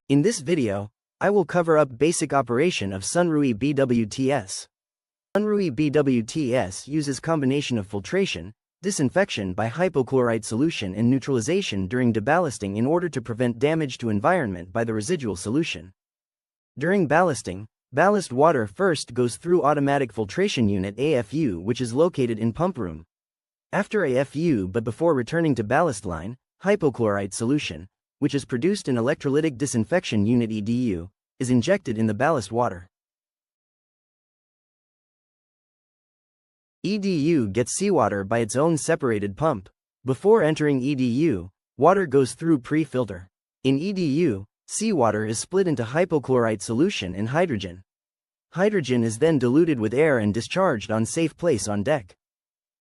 In this video, I will cover up basic operation of Sunrui BWTS. Sunrui BWTS uses combination of filtration, disinfection by hypochlorite solution and neutralization during deballasting in order to prevent damage to environment by the residual solution. During ballasting, ballast water first goes through automatic filtration unit AFU, which is located in pump room. After AFU but before returning to ballast line, hypochlorite solution, which is produced in electrolytic disinfection unit EDU, is injected in the ballast water. EDU gets seawater by its own separated pump. Before entering EDU, water goes through pre-filter. In EDU, seawater is split into hypochlorite solution and hydrogen. Hydrogen is then diluted with air and discharged on safe place on deck.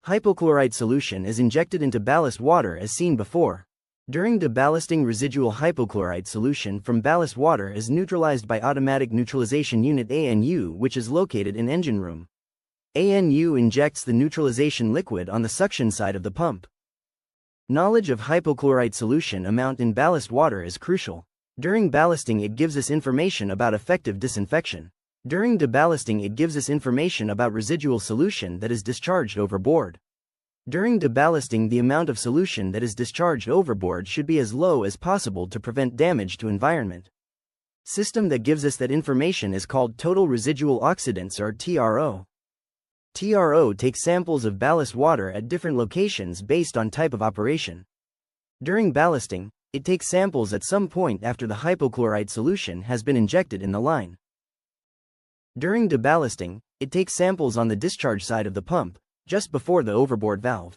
Hypochlorite solution is injected into ballast water as seen before. During deballasting, residual hypochlorite solution from ballast water is neutralized by automatic neutralization unit ANU, which is located in engine room. ANU injects the neutralization liquid on the suction side of the pump. Knowledge of hypochlorite solution amount in ballast water is crucial. During ballasting, it gives us information about effective disinfection. During deballasting, it gives us information about residual solution that is discharged overboard. During deballasting, the amount of solution that is discharged overboard should be as low as possible to prevent damage to environment. System that gives us that information is called total residual oxidants, or TRO. TRO takes samples of ballast water at different locations based on type of operation. During ballasting, it takes samples at some point after the hypochlorite solution has been injected in the line. During deballasting, it takes samples on the discharge side of the pump, just before the overboard valve.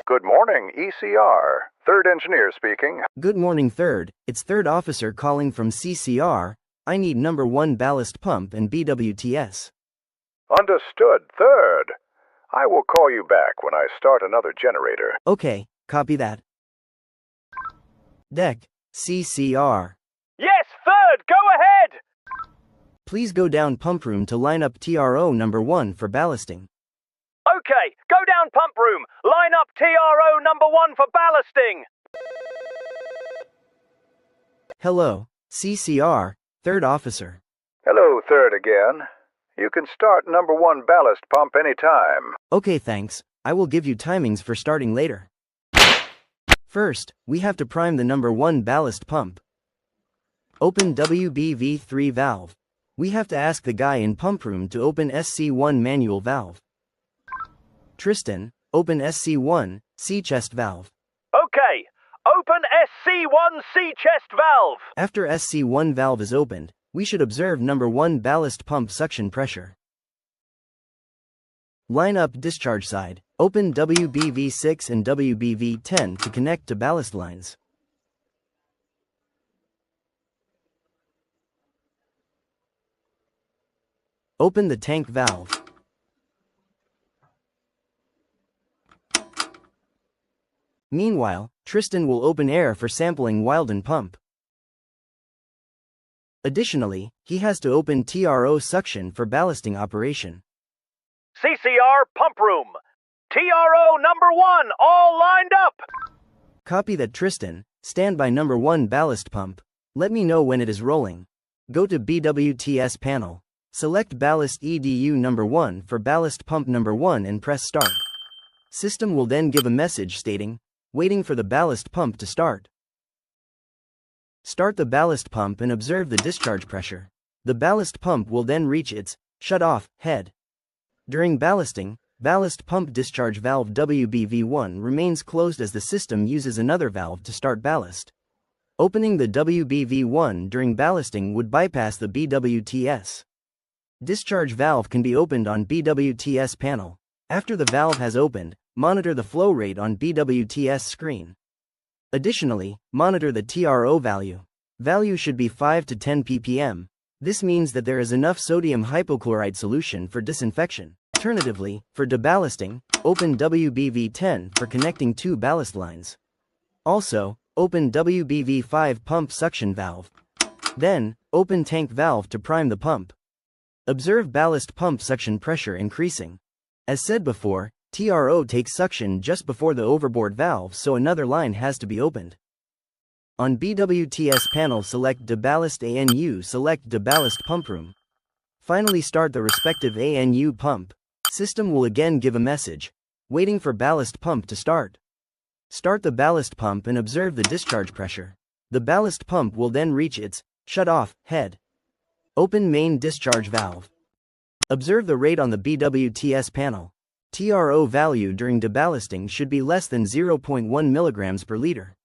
Good morning, ECR. Third engineer speaking. Good morning, Third. It's Third Officer calling from CCR. I need number 1 ballast pump and BWTS. Understood, Third. I will call you back when I start another generator. Okay, copy that. Deck, CCR. Yes, Third, go ahead! Please go down pump room to line up TRO number 1 for ballasting. Okay, go down pump room. Line up TRO number 1 for ballasting. Hello, CCR, Third Officer. Hello, Third again. You can start number 1 ballast pump anytime. Okay, thanks. I will give you timings for starting later. First, we have to prime the number 1 ballast pump. Open WBV3 valve. We have to ask the guy in pump room to open SC1 manual valve. Tristan, open SC1 sea chest valve. Okay, open SC1 sea chest valve. After SC1 valve is opened, we should observe number 1 ballast pump suction pressure. Line up discharge side. Open WBV6 and WBV10 to connect to ballast lines. Open the tank valve. Meanwhile, Tristan will open air for sampling Wilden pump. Additionally, he has to open TRO suction for ballasting operation. CCR pump room. TRO number 1, all lined up. Copy that, Tristan. Stand by number 1 ballast pump. Let me know when it is rolling. Go to BWTS panel. Select ballast EDU number 1 for ballast pump number 1 and press start. System will then give a message stating, waiting for the ballast pump to start. Start the ballast pump and observe the discharge pressure. The ballast pump will then reach its shut-off head. During ballasting, ballast pump discharge valve WBV1 remains closed as the system uses another valve to start ballast. Opening the WBV1 during ballasting would bypass the BWTS. Discharge valve can be opened on BWTS panel. After the valve has opened, monitor the flow rate on BWTS screen. Additionally, monitor the TRO value. Value should be 5 to 10 ppm. This means that there is enough sodium hypochlorite solution for disinfection. Alternatively, for deballasting, open WBV10 for connecting 2 ballast lines. Also, open WBV5 pump suction valve. Then, open tank valve to prime the pump. Observe ballast pump suction pressure increasing. As said before, TRO takes suction just before the overboard valve, so another line has to be opened. On BWTS panel, select deballast ANU, select deballast pump room. Finally start the respective ANU pump. System will again give a message, waiting for ballast pump to start. Start the ballast pump and observe the discharge pressure. The ballast pump will then reach its shut-off head. Open main discharge valve. Observe the rate on the BWTS panel. TRO value during deballasting should be less than 0.1 mg per liter.